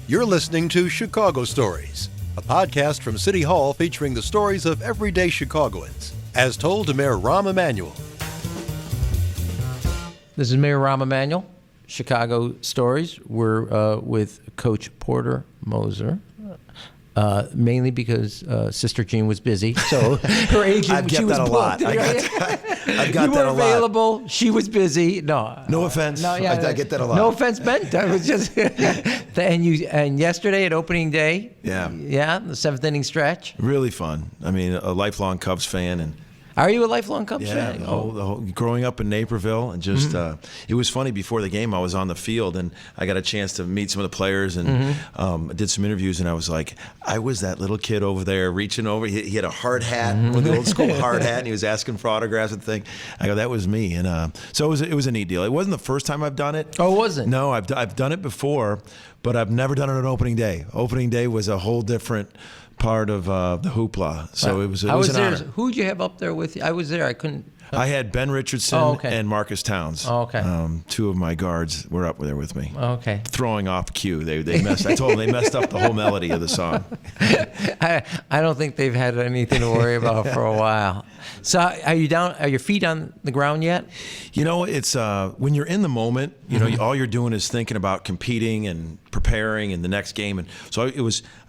You're listening to Chicago Stories, a podcast from City Hall featuring the stories of everyday Chicagoans, as told to Mayor Emanuel. This is Mayor Emanuel, Chicago Stories. We're with Coach Porter Moser. Mainly because Sister Jean was busy, so her agent, she was booked. I got you that were a lot. available. She was busy. No offense. No, yeah, I get that a lot. No offense meant. I was just and yesterday at opening day. Yeah, the seventh inning stretch. Really fun. I mean, a lifelong Cubs fan, and are you a lifelong Cubs fan? the whole, growing up in Naperville, and just it was funny. Before the game, I was on the field, and I got a chance to meet some of the players, and did some interviews, and I was like, I was that little kid over there reaching over. He had a hard hat, with the old school hard hat, and he was asking for autographs and thing. I go, that was me, and so it was a neat deal. It wasn't the first time I've done it. Oh, it wasn't? No, I've done it before, but I've never done it on opening day. Opening day was a whole different part of the hoopla. So it was an honor. Who'd you have up there with you? I was there. I couldn't. I had Ben Richardson and Marcus Towns. Oh, okay. Two of my guards were up there with me. Okay. Throwing off cue. They messed. I told them they messed up the whole melody of the song. I don't think they've had anything to worry about for a while. So are you down? Are your feet on the ground yet? You know, it's when you're in the moment. You know, all you're doing is thinking about competing and preparing in the next game. And so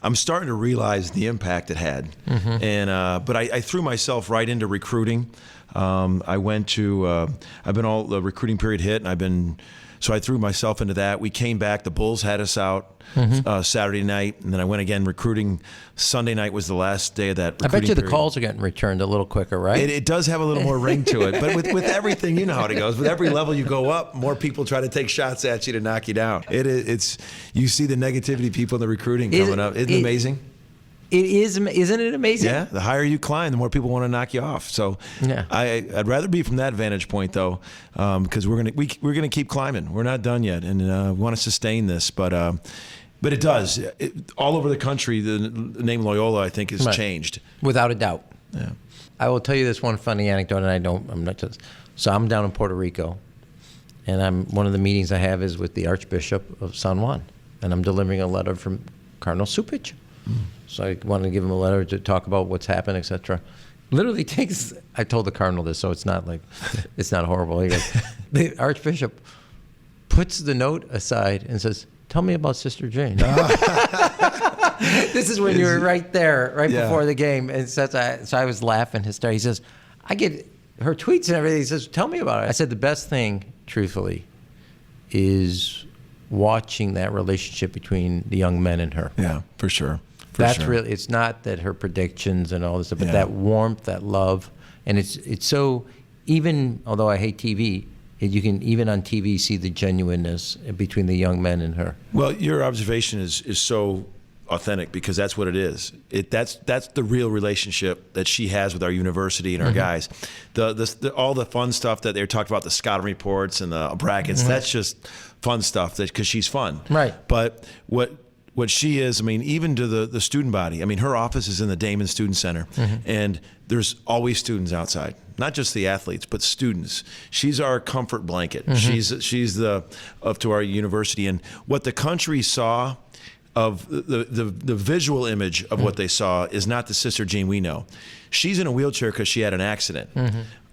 I'm starting to realize the impact it had. And but I threw myself right into recruiting. I went to, I've been all the recruiting period hit, and so I threw myself into that. We came back, the Bulls had us out Saturday night, and then I went again recruiting. Sunday night was the last day of that recruiting I bet you the period. calls are getting returned a little quicker, right? It does have a little more ring to it, but with everything, you know how it goes. With every level you go up, more people try to take shots at you to knock you down. It's you see the negativity people in the recruiting coming up. Isn't it amazing? It is, isn't it amazing? Yeah, the higher you climb, the more people want to knock you off. So yeah. I'd rather be from that vantage point, though, because we're gonna keep climbing. We're not done yet, and we want to sustain this. But it does. All over the country, the name Loyola, I think, has changed. Without a doubt. Yeah. I will tell you this one funny anecdote, and I'm not just. So I'm down in Puerto Rico, and one of the meetings I have is with the Archbishop of San Juan, and I'm delivering a letter from Cardinal Supich. So I wanted to give him a letter to talk about what's happened, etc. Literally takes. I told the Cardinal this, so it's not horrible. He goes, the Archbishop puts the note aside and says, "Tell me about Sister Jane." This is when you were right there, before the game, and so I was laughing hysterically. He says, "I get her tweets and everything." He says, "Tell me about it." I said, "The best thing, truthfully, is watching that relationship between the young men and her." Yeah, for sure. Really, it's not that her predictions and all this stuff, but that warmth, that love, and it's so. Even although I hate TV, you can even on TV see the genuineness between the young men and her. Well, your observation is so authentic, because that's what it is. That's the real relationship that she has with our university and our guys. All the fun stuff that they talked about, the scouting reports and the brackets, that's just fun stuff because she's fun. Right. But what she is, I mean, even to the student body, I mean, her office is in the Damon Student Center, and there's always students outside, not just the athletes, but students. She's our comfort blanket. She's to our university, and what the country saw of the visual image of what they saw is not the Sister Jean we know. She's in a wheelchair because she had an accident.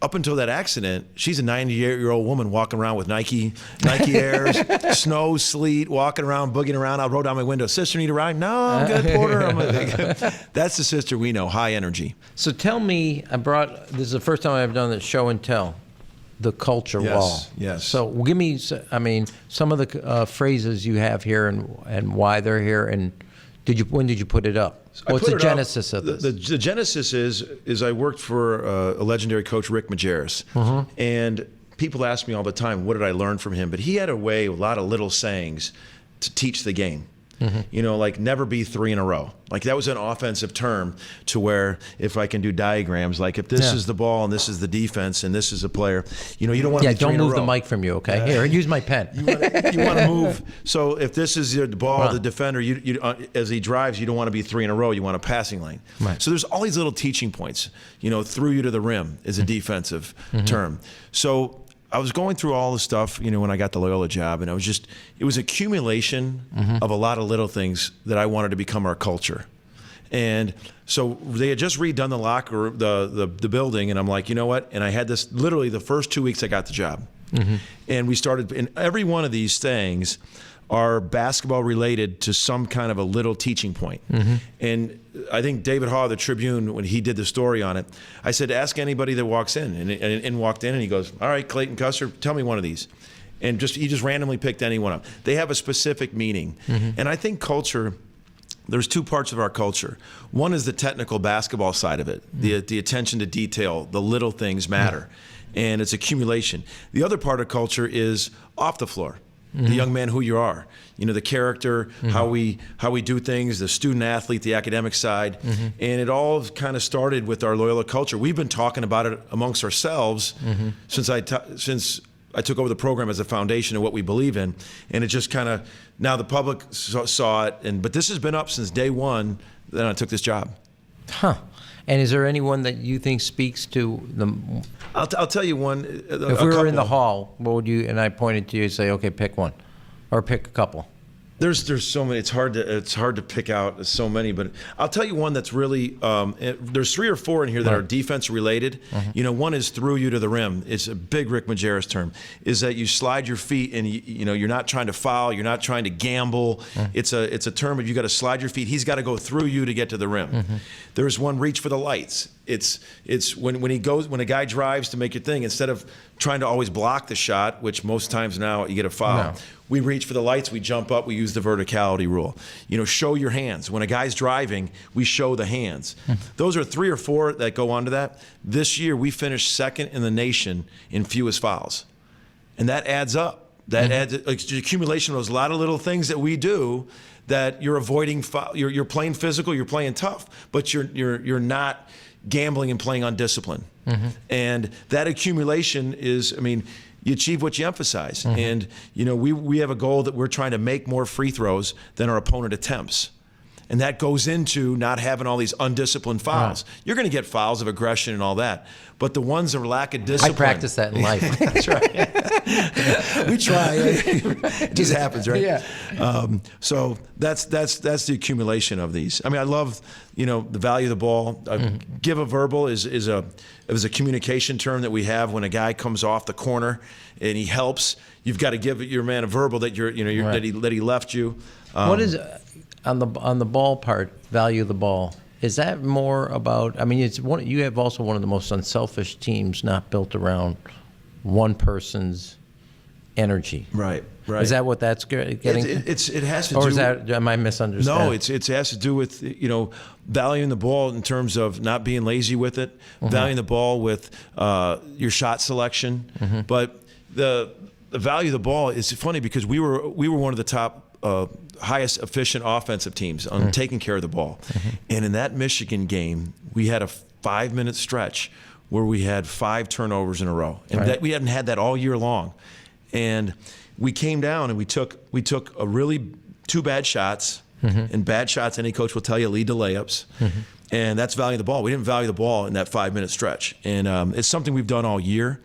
Up until that accident, she's a 98-year-old woman walking around with Nike Airs, snow, sleet, walking around, boogieing around. I'll roll down my window. "Sister, need a ride?" "No, I'm good, Porter." That's the sister we know, high energy. So tell me, this is the first time I've done the show and tell, the culture wall. Yes. So give me, some of the phrases you have here and why they're here, and when did you put it up? What's the genesis of this? The genesis is I worked for a legendary coach, Rick Majerus, and people ask me all the time, what did I learn from him? But he had a lot of little sayings to teach the game. You know, like never be 3 in a row. Like that was an offensive term to where if I can do diagrams, like if this is the ball and this is the defense and this is a player, you know, you don't want to be 3 in a row. Don't move the mic from you, okay? Here, use my pen. You want to move. So if this is the ball, the defender, as he drives, you don't want to be 3 in a row. You want a passing lane. Right. So there's all these little teaching points. You know, through you to the rim is a defensive term. So I was going through all the stuff, when I got the Loyola job, and it was accumulation of a lot of little things that I wanted to become our culture. And so they had just redone the locker, the building, and I'm like, you know what? And I had this literally the first 2 weeks I got the job. And we started, and every one of these things are basketball related to some kind of a little teaching point. And I think David Haw, the Tribune, when he did the story on it, I said, ask anybody that walks in. And walked in, and he goes, all right, Clayton Custer, tell me one of these. And he just randomly picked any one up. They have a specific meaning. And I think culture, there's two parts of our culture. One is the technical basketball side of it, the attention to detail, the little things matter, and it's accumulation. The other part of culture is off the floor, the young man who you are, the character, how we do things, the student athlete, the academic side, and it all kind of started with our Loyola culture. We've been talking about it amongst ourselves since I took over the program as a foundation of what we believe in, and it just kind of, now the public saw it, but this has been up since day one that I took this job. Huh. And is there anyone that you think speaks to the... I'll tell you one. If we were in the hall, what would you, and I pointed to you and say, okay, pick one, or pick a couple. There's so many. It's hard to pick out so many, but I'll tell you one that's really. There's 3 or 4 in here that are defense related. One is through you to the rim. It's a big Rick Majerus term. Is that you slide your feet and you're not trying to foul, you're not trying to gamble. It's a term of you got to slide your feet. He's got to go through you to get to the rim. There's one, reach for the lights. It's when a guy drives to make your thing, instead of trying to always block the shot, which most times now you get a foul. No. We reach for the lights, we jump up, we use the verticality rule. Show your hands. When a guy's driving, we show the hands. Those are 3 or 4 that go onto that. This year, we finished second in the nation in fewest fouls. And that adds up. That adds the accumulation of those lot of little things that we do that you're avoiding. You're playing physical, you're playing tough, but you're not gambling and playing on discipline. And that accumulation is, you achieve what you emphasize. And, we have a goal that we're trying to make more free throws than our opponent attempts. And that goes into not having all these undisciplined fouls. You're going to get fouls of aggression and all that. But the ones that are lack of discipline. I practice that in life. That's right. We try. It just happens, right? Yeah. So that's the accumulation of these. I love, the value of the ball. Give a verbal is a communication term that we have when a guy comes off the corner and he helps. You've got to give your man a verbal that that he left you. What is on the ball part? Value of the ball. Is that more about? You have also one of the most unselfish teams, not built around one person's energy. Right. Is that what that's getting? It has to do. Or is that? Am I misunderstanding? No, it has to do with valuing the ball in terms of not being lazy with it, valuing the ball with your shot selection. But the value of the ball is funny because we were one of the top. Highest efficient offensive teams on taking care of the ball. And in that Michigan game, we had a 5-minute stretch where we had 5 turnovers in a row. And we hadn't had that all year long. And we came down and we took a really 2 bad shots. And bad shots, any coach will tell you, lead to layups. And that's valuing the ball. We didn't value the ball in that 5-minute stretch. And it's something we've done all year.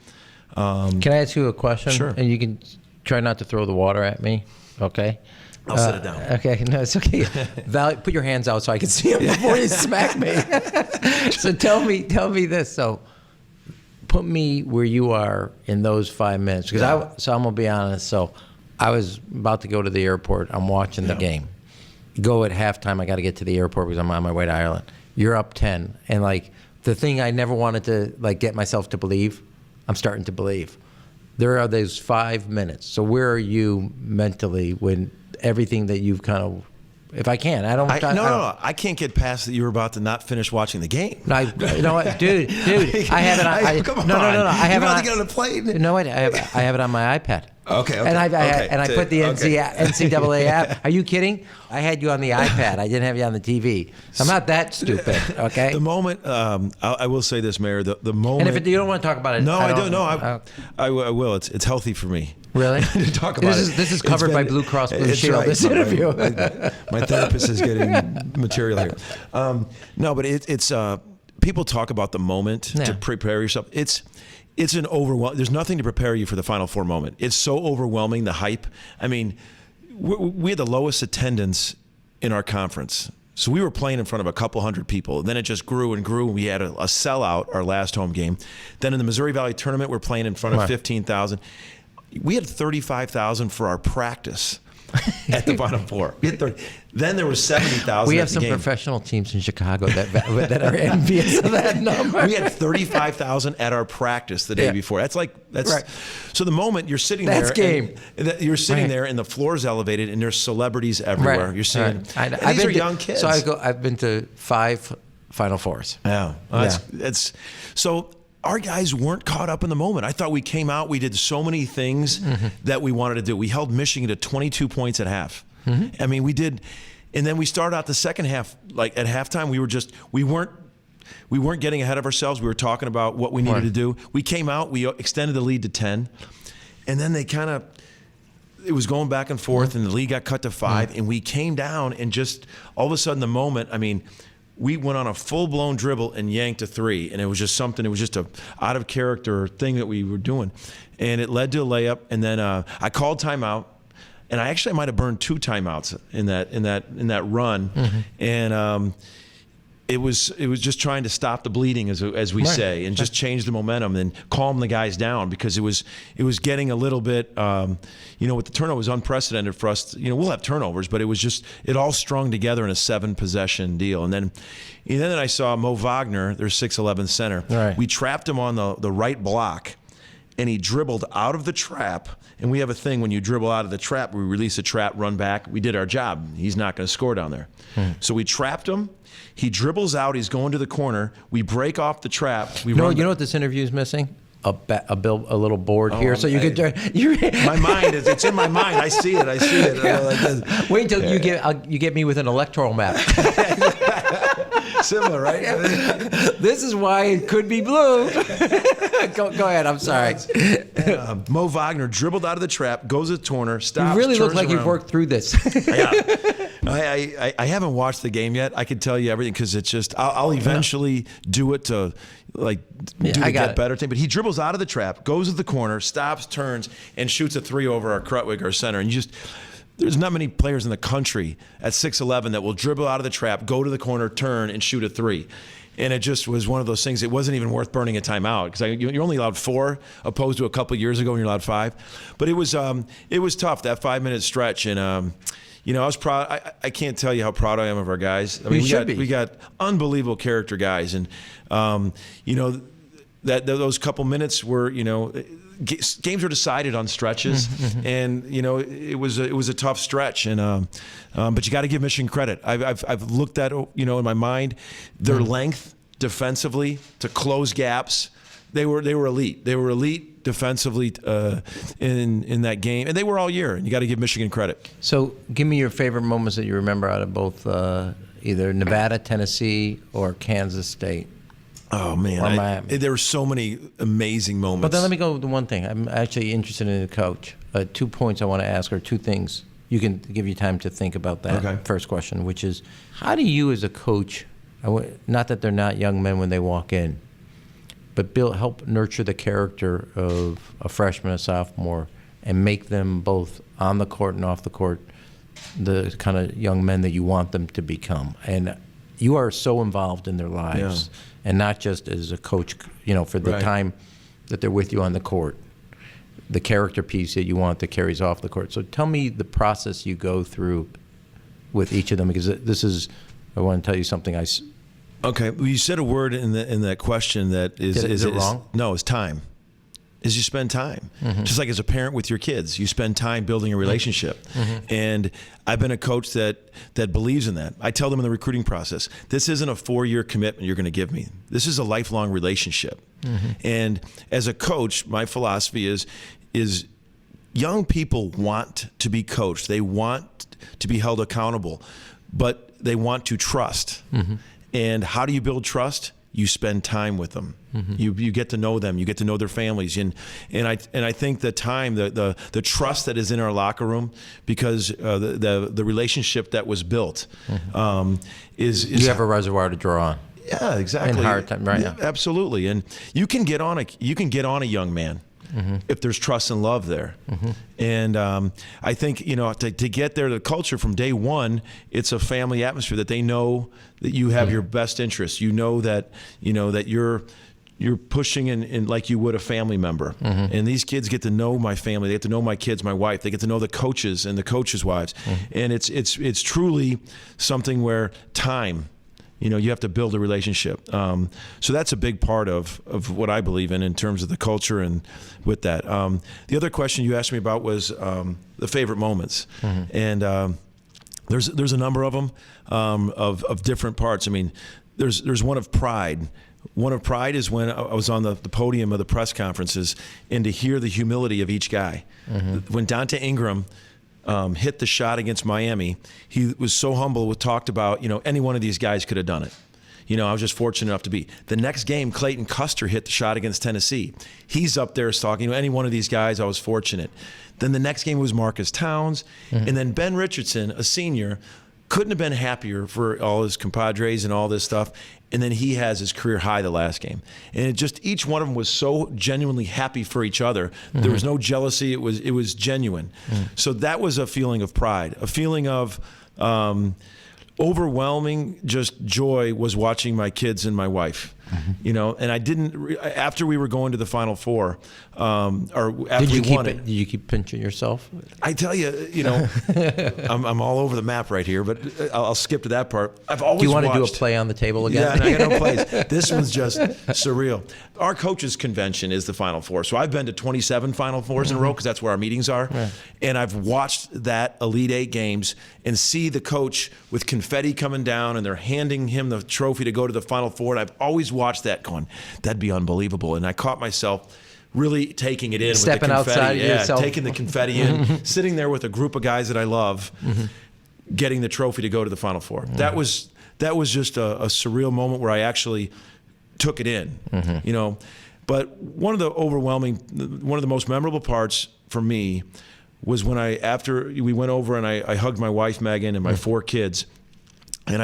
Can I ask you a question? Sure. And you can try not to throw the water at me, okay? I'll sit it down. Okay, no, it's okay. Put your hands out so I can see them before you smack me. So tell me this. So put me where you are in those 5 minutes. Because I'm gonna be honest. So I was about to go to the airport. I'm watching the game. Go at halftime. I got to get to the airport because I'm on my way to Ireland. You're up 10, and the thing I never wanted to get myself to believe, I'm starting to believe. There are those 5 minutes. So where are you mentally when everything that you've kind of, if I can, No, I can't get past that you were about to not finish watching the game. No, you know what, dude, I have it. Come on. No, I have it. You're about to get on a plane. You know what? I have it on my iPad. Okay. And I put the NCAA app. Are you kidding? I had you on the iPad. I didn't have you on the TV. I'm not that stupid. Okay. The moment, I will say this, Mayor. The moment. And if you don't want to talk about it, no, I don't know. I will. It's healthy for me. Really? to talk about this is covered by Blue Cross Blue Shield. Right. This interview. My therapist is getting material here. No, but it's people talk about the moment to prepare yourself. it's an overwhelming. There's nothing to prepare you for the Final Four moment. It's so overwhelming, the hype. I mean, we had the lowest attendance in our conference. So we were playing in front of a couple hundred people. Then it just grew and grew. We had a sellout our last home game. Then in the Missouri Valley tournament, we're playing in front of 15,000. We had 35,000 for our practice at the Final Four. We had 30. Then there was 70,000. We have some professional teams in Chicago that are envious of that number. We had 35,000 at our practice the day before. That's right. So the moment you're sitting That's there, game. You're sitting there, and the floor's elevated, and there's celebrities everywhere. Right. You're seeing Right. these are young kids. So I've been to 5 Final Fours. Yeah, that's so. Our guys weren't caught up in the moment. I thought we came out, we did so many things that we wanted to do. We held Michigan to 22 points at half. I mean, we did, and then we started out the second half, like at halftime, we weren't getting ahead of ourselves. We were talking about what we needed to do. We came out, we extended the lead to 10, and then it was going back and forth, and the lead got cut to 5, and we came down, and just all of a sudden the moment, I mean, we went on a full-blown dribble and yanked a 3, and it was just a out-of-character thing that we were doing. And it led to a layup, and then I called timeout, and I might have burned 2 timeouts in that run. And it was just trying to stop the bleeding, as we say, and just change the momentum and calm the guys down, because it was getting a little bit, with the turnover, it was unprecedented for us. We'll have turnovers, but it all strung together in a 7-possession deal. And then I saw Mo Wagner, their 6'11" center. Right. We trapped him on the right block, and he dribbled out of the trap. And we have a thing, when you dribble out of the trap, we release a trap, run back. We did our job. He's not going to score down there. So we trapped him. He dribbles out. He's going to the corner. We break off the trap. You know what this interview is missing? A little board here, so you could. My mind it's in my mind. I see it. Yeah. Wait until you get me with an electoral map. Similar, right? This is why it could be blue. Go ahead. I'm sorry. Mo Wagner dribbled out of the trap, goes to the corner, stops. You really look like around. you've worked through this. Yeah. I haven't watched the game yet. I can tell you everything, because it's just I'll eventually do it to get better. But he dribbles out of the trap, goes to the corner, stops, turns, and shoots a 3 over our Krutwig, our center. And there's not many players in the country at 6'11" that will dribble out of the trap, go to the corner, turn, and shoot a 3. And it just was one of those things. It wasn't even worth burning a timeout, because you're only allowed 4, opposed to a couple years ago when you're allowed 5. But it was tough, that 5-minute stretch. And I was proud. I can't tell you how proud I am of our guys. I mean, we got unbelievable character guys, and those couple minutes were, games were decided on stretches, and it was a tough stretch, and but you got to give Michigan credit. I've looked at in my mind their length defensively to close gaps. They were elite. They were elite defensively in that game, and they were all year. And you got to give Michigan credit. So, give me your favorite moments that you remember out of both either Nevada, Tennessee, or Kansas State. Oh man, there were so many amazing moments. But then let me go with the one thing. I'm actually interested in the coach. 2 points I want to ask, or 2 things. You can give you time to think about that. Okay. First question, which is, how do you as a coach, not that they're not young men when they walk in, but help nurture the character of a freshman, a sophomore, and make them both on the court and off the court the kind of young men that you want them to become. And you are so involved in their lives, and not just as a coach, for the time that they're with you on the court, the character piece that you want that carries off the court. So tell me the process you go through with each of them, because I want to tell you something. Okay, well, you said a word in that question that is it wrong? No, it's time. Is you spend time. Just like as a parent with your kids, you spend time building a relationship. And I've been a coach that believes in that. I tell them in the recruiting process, this isn't a 4-year commitment you're going to give me. This is a lifelong relationship. And as a coach, my philosophy is young people want to be coached. They want to be held accountable, but they want to trust. And how do you build trust? You spend time with them. You get to know them. You get to know their families. And I think the time, the trust that is in our locker room, because the relationship that was built is you have a reservoir to draw on. Yeah, exactly. In hard time, right? Yeah, absolutely. And you can get on a young man if there's trust and love there. And I think, to get there, the culture from day one, it's a family atmosphere that they know that you have your best interests. You know that you're pushing in like you would a family member. And these kids get to know my family. They get to know my kids, my wife. They get to know the coaches and the coaches' wives. And it's truly something where time, you have to build a relationship. So that's a big part of what I believe in terms of the culture and with that. The other question you asked me about was the favorite moments. And there's a number of them of different parts. I mean, there's one of pride. One of pride is when I was on the podium of the press conferences and to hear the humility of each guy. When Dante Ingram hit the shot against Miami, he was so humble, talked about, any one of these guys could have done it. I was just fortunate enough to be. The next game, Clayton Custer hit the shot against Tennessee. He's up there talking, any one of these guys, I was fortunate. Then the next game was Marcus Towns. And then Ben Richardson, a senior, couldn't have been happier for all his compadres and all this stuff. And then he has his career high the last game. And each one of them was so genuinely happy for each other. There was no jealousy. It was genuine. So that was a feeling of pride, a feeling of overwhelming just joy was watching my kids and my wife. And I didn't, after we were going to the Final Four, or after we won it. Did you keep pinching yourself? I tell you, I'm all over the map right here, but I'll skip to that part. I've always Do you want watched, to do a play on the table again? Yeah, and I got no plays. This one's just surreal. Our coaches' convention is the Final Four. So I've been to 27 Final Fours in a row because that's where our meetings are. Right. And I've watched that Elite Eight games and see the coach with confetti coming down and they're handing him the trophy to go to the Final Four. And I've always watched that going, that'd be unbelievable. And I caught myself really taking it in. Stepping with the confetti. outside yourself. Taking the confetti in, sitting there with a group of guys that I love, getting the trophy to go to the Final Four. That was just a surreal moment where I actually took it in, But one of the most memorable parts for me was when after we went over and I hugged my wife, Megan, and my 4 kids, and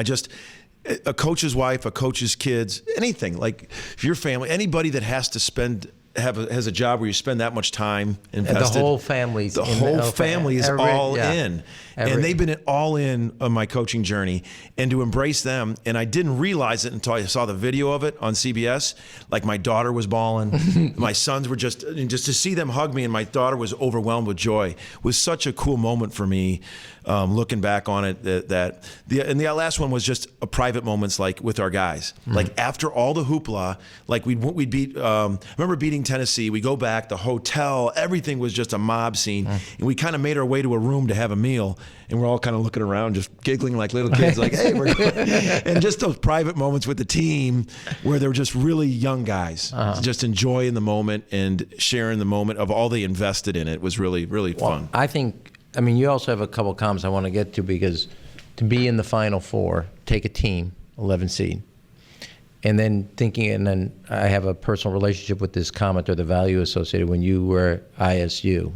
a coach's wife, a coach's kids, anything, like if your family, anybody that has to has a job where you spend that much time invested. And the whole family's The whole family is all in. And they've been all in on my coaching journey. And to embrace them, and I didn't realize it until I saw the video of it on CBS. Like my daughter was bawling. My sons were just to see them hug me, and my daughter was overwhelmed with joy. Was such a cool moment for me, looking back on it. The last one was just a private moments, like with our guys. Like after all the hoopla, like we'd beat. I remember beating Tennessee. We go back, the hotel, everything was just a mob scene, and we kind of made our way to a room to have a meal, and we're all kind of looking around, just giggling like little kids, like, hey, we're good. And just those private moments with the team where they're just really young guys, just enjoying the moment and sharing the moment of all they invested in it was really, really fun. I mean, you also have a couple of comments I want to get to, because to be in the Final Four, take a team, 11 seed, and then I have a personal relationship with this comment or the value associated when you were ISU,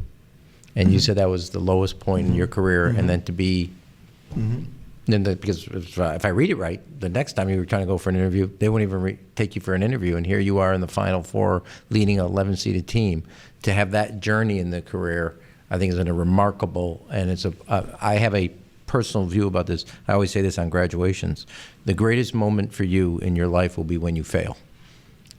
and you said that was the lowest point in your career, and then to be, because if I read it right, the next time you were trying to go for an interview, they wouldn't even take you for an interview, and here you are in the Final Four leading an 11-seeded team. To have that journey in the career, I think is a remarkable, and I have a personal view about this. I always say this on graduations. The greatest moment for you in your life will be when you fail.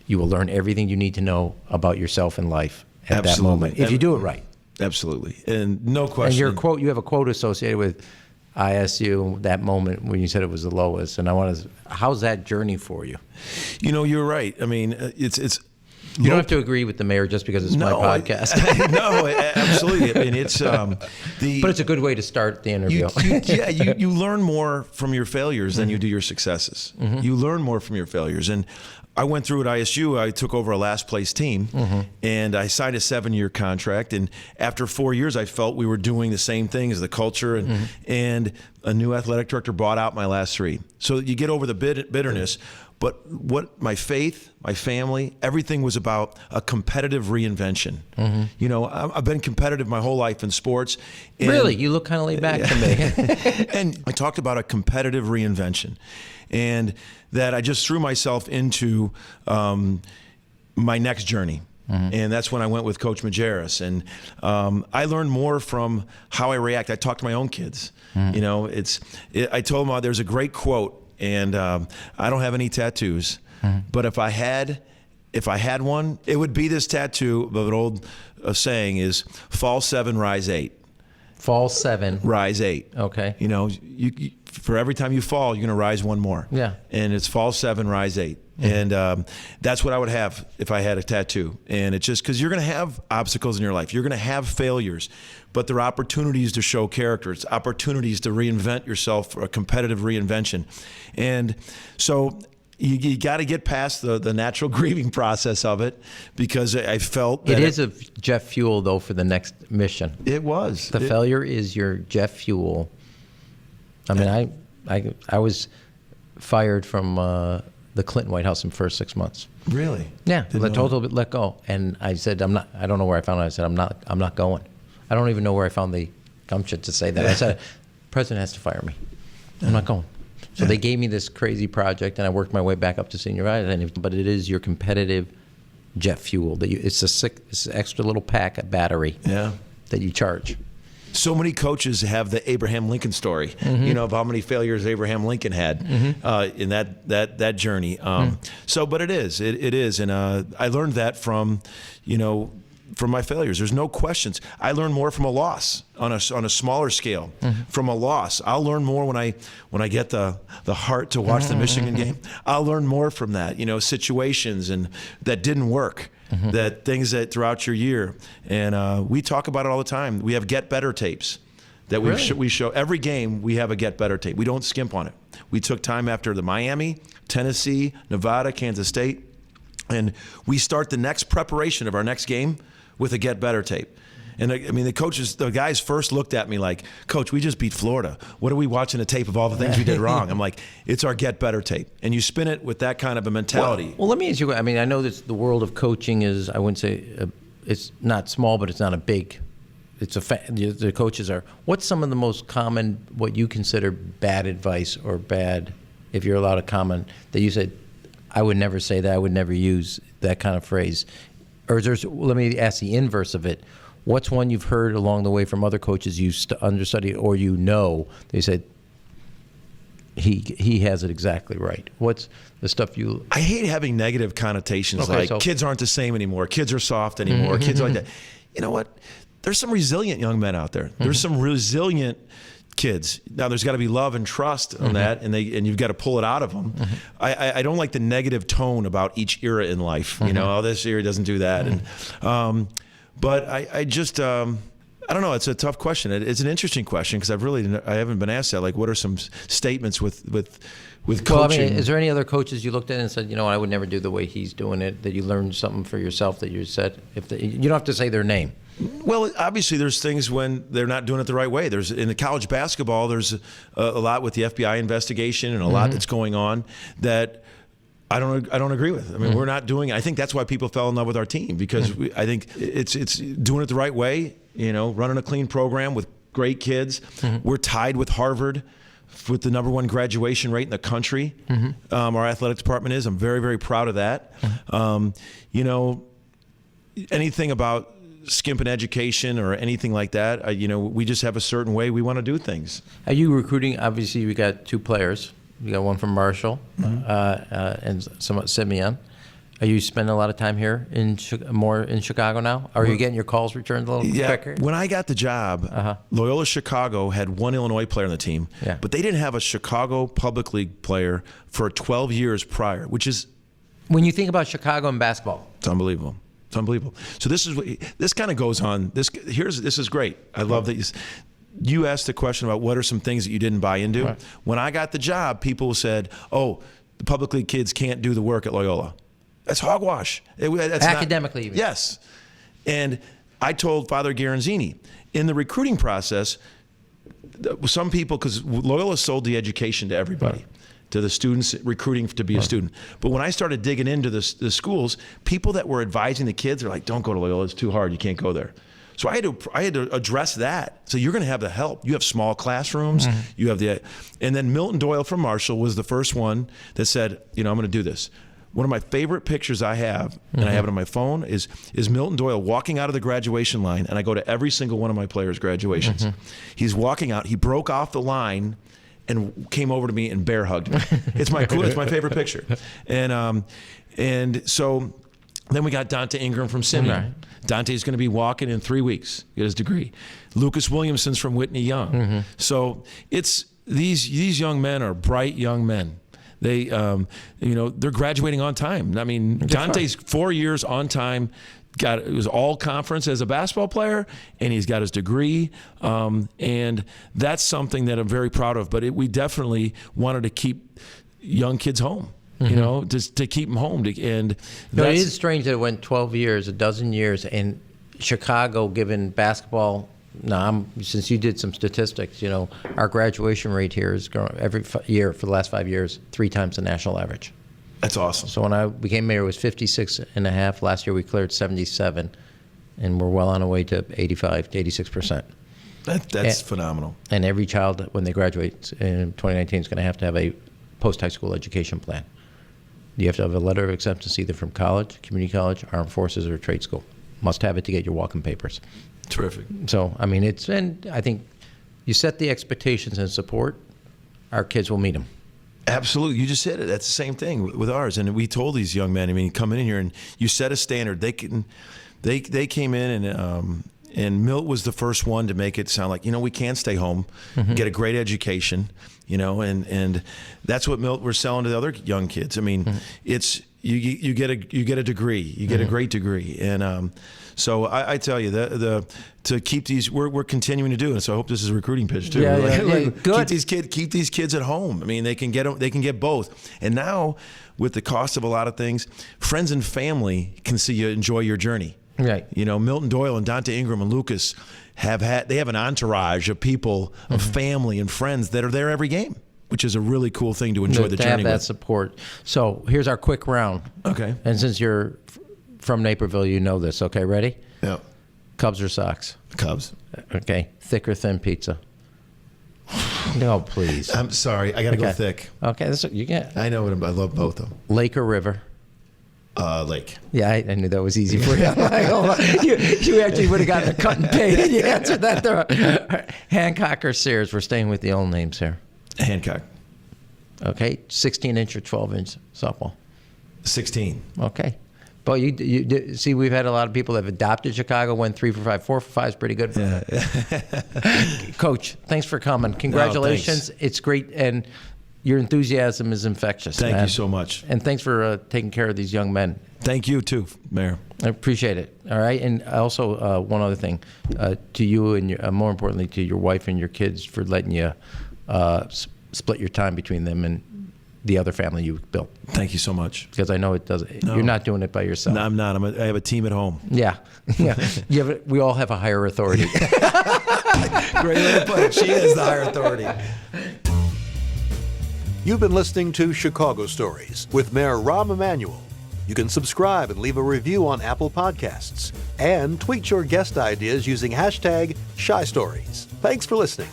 You will learn everything you need to know about yourself and life at that moment, if you do it right. Absolutely, and no question. And your quote, you have a quote associated with ISU, that moment when you said it was the lowest, and how's that journey for you? You're right. I mean, it's. You don't have to agree with the mayor just because it's my podcast. No, absolutely. I mean, it's but it's a good way to start the interview. You learn more from your failures than you do your successes. You learn more from your failures, and I went through at ISU. I took over a last place team, and I signed a 7-year contract. And after 4 years, I felt we were doing the same thing as the culture, and a new athletic director bought out my last 3. So you get over the bitterness. But what my faith, my family, everything was about a competitive reinvention. You know, I've been competitive my whole life in sports. And, Really? You look kind of laid back to me. and I talked about a competitive reinvention, and that I just threw myself into my next journey. And that's when I went with Coach Majerus. And I learned more from how I react. I talked to my own kids. You know, I told them there's a great quote, and I don't have any tattoos, but if I had one, it would be this tattoo of an old saying is fall 7, rise 8. Fall 7. Rise 8. Okay. You know, you for every time you fall, you're going to rise one more. Yeah. And it's fall 7, rise 8. And that's what I would have if I had a tattoo. And it's just because you're going to have obstacles in your life. You're going to have failures, but there are opportunities to show character. It's opportunities to reinvent yourself for a competitive reinvention. And so you got to get past the natural grieving process of it, because I felt that it is a jet fuel, though, for the next mission. It was. The failure is your jet fuel. I mean, I was fired from the Clinton White House in the first 6 months. Really? Yeah, totally let go. And I said, I don't know where I found it. I said, I'm not going. I don't even know where I found the gumption to say that. I said, President has to fire me. I'm not going. So they gave me this crazy project, and I worked my way back up to senior vice. But it is your competitive jet fuel. It's an extra little pack, a battery that you charge. So many coaches have the Abraham Lincoln story, you know, of how many failures Abraham Lincoln had in that journey. But it is. And I learned that from my failures. There's no questions. I learned more from a loss on a smaller scale. From a loss, I'll learn more when I get the heart to watch the Michigan game. I'll learn more from that. You know, situations and that didn't work. That things that throughout your year, and we talk about it all the time. We have get better tapes that we show every game. We have a get better tape. We don't skimp on it. We took time after the Miami, Tennessee, Nevada, Kansas State, and we start the next preparation of our next game with a get better tape. And I mean, the guys first looked at me like, Coach, we just beat Florida. What are we watching a tape of all the things we did wrong? I'm like, it's our get better tape. And you spin it with that kind of a mentality. Well, let me ask you, I mean, I know that the world of coaching is, I wouldn't say, it's not small, but it's not a big, the coaches are, what's some of the most common, what you consider bad advice or bad, if you're allowed to comment, that you said, I would never say that, I would never use that kind of phrase? Or let me ask the inverse of it. What's one you've heard along the way from other coaches you understudied, or they said, he has it exactly right? What's the stuff you... I hate having negative connotations, kids aren't the same anymore, kids are soft anymore, kids are like that. You know what? There's some resilient young men out there. There's some resilient kids. Now, there's got to be love and trust on that, and you've got to pull it out of them. I don't like the negative tone about each era in life. You know, this era doesn't do that. And but I just I don't know. It's a tough question. It's an interesting question, because I haven't been asked that. Like, what are some statements with coaching? Well, I mean, is there any other coaches you looked at and said, I would never do the way he's doing it, that you learned something for yourself that you said? You don't have to say their name. Well, obviously, there's things when they're not doing it the right way. In the college basketball, there's a lot with the FBI investigation and a lot that's going on that I don't agree with. I mean, we're not doing it. I think that's why people fell in love with our team, because I think it's doing it the right way. Running a clean program with great kids. We're tied with Harvard with the #1 graduation rate in the country. Our athletic department is. I'm very, very proud of that. Anything about skimping education or anything like that, we just have a certain way we want to do things. Are you recruiting? Obviously, we got 2 players. You got one from Marshall and somewhat Simeon. Are you spending a lot of time here more in Chicago now? Or are you getting your calls returned a little quicker? When I got the job, Loyola Chicago had 1 Illinois player on the team, but they didn't have a Chicago Public League player for 12 years prior, which is... When you think about Chicago and basketball. It's unbelievable. It's unbelievable. So this kind of goes on. This is great. I love that you asked the question about what are some things that you didn't buy into. Right. When I got the job, people said, "Oh, the public league kids can't do the work at Loyola." That's hogwash. That's academically, even. Yes. And I told Father Garanzini in the recruiting process, some people, because Loyola sold the education to everybody. to the students recruiting to be a student. But when I started digging into the schools, people that were advising the kids are like, don't go to Loyola, it's too hard, you can't go there. So I had to address that. So you're going to have the help. You have small classrooms. You have and then Milton Doyle from Marshall was the first one that said, I'm going to do this. One of my favorite pictures I have, and I have it on my phone, is Milton Doyle walking out of the graduation line, and I go to every single one of my players' graduations. He's walking out. He broke off the line and came over to me and bear hugged me. It's my favorite picture. And so then we got Dante Ingram from Simeon. Right. Dante's going to be walking in 3 weeks, get his degree. Lucas Williamson's from Whitney Young. So it's these young men are bright young men. They, they're graduating on time. I mean, Dante's 4 years on time. It was all conference as a basketball player, and he's got his degree. And that's something that I'm very proud of. But we definitely wanted to keep young kids home. Just to keep them home. It is strange that it went 12 years, a dozen years, and Chicago, given basketball. Now, since you did some statistics, our graduation rate here is growing every year for the last 5 years, 3 times the national average. That's awesome. So when I became mayor, it was 56.5. Last year we cleared 77, and we're well on our way to 85 to 86%. That's phenomenal. And every child, when they graduate in 2019, is going to have a post-high school education plan. You have to have a letter of acceptance either from college, community college, armed forces, or trade school. Must have it to get your walk-in papers. Terrific. So, I mean, and I think you set the expectations and support, our kids will meet them. Absolutely. You just said it. That's the same thing with ours. And we told these young men, come in here and you set a standard. They came in and Milt was the first one to make it sound like, we can stay home, get a great education, and that's what Milt we're selling to the other young kids. It's you get a degree, you get a great degree, and so I tell you to keep these, we're continuing to do it. So I hope this is a recruiting pitch too. Good. Keep these kids at home. They can get both. And now with the cost of a lot of things, friends and family can see you enjoy your journey. Right. Milton Doyle and Dante Ingram and Lucas have an entourage of people, of family and friends that are there every game, which is a really cool thing to enjoy the journey have that with. support. So here's our quick round. Okay. And since you're from Naperville, you know this. Okay, ready? Yeah. Cubs or Sox? Cubs. Okay. Thick or thin pizza? No, please. I'm sorry. I got to go thick. Okay, that's what you get. I know what I love both of them. Lake or river? Lake. Yeah, I knew that was easy for you. You actually would have gotten a cut and paid and you answered that there. Hancock or Sears? We're staying with the old names here. Hancock. Okay, 16-inch or 12-inch softball? 16. Okay. But you see, we've had a lot of people that have adopted Chicago, went 3 for 5, 4 for 5 is pretty good. Yeah. Coach, thanks for coming. Congratulations. It's great, and your enthusiasm is infectious. Thank you so much. And thanks for taking care of these young men. Thank you too, Mayor. I appreciate it. All right, and also one other thing, to you and more importantly to your wife and your kids for letting you split your time between them and the other family you built. Thank you so much. Because I know it does. No. You're not doing it by yourself. No, I'm not. I have a team at home. Yeah. We all have a higher authority. Great way to put it. She is the higher authority. You've been listening to Chicago Stories with Mayor Emanuel. You can subscribe and leave a review on Apple Podcasts and tweet your guest ideas using #ShyStories. Thanks for listening.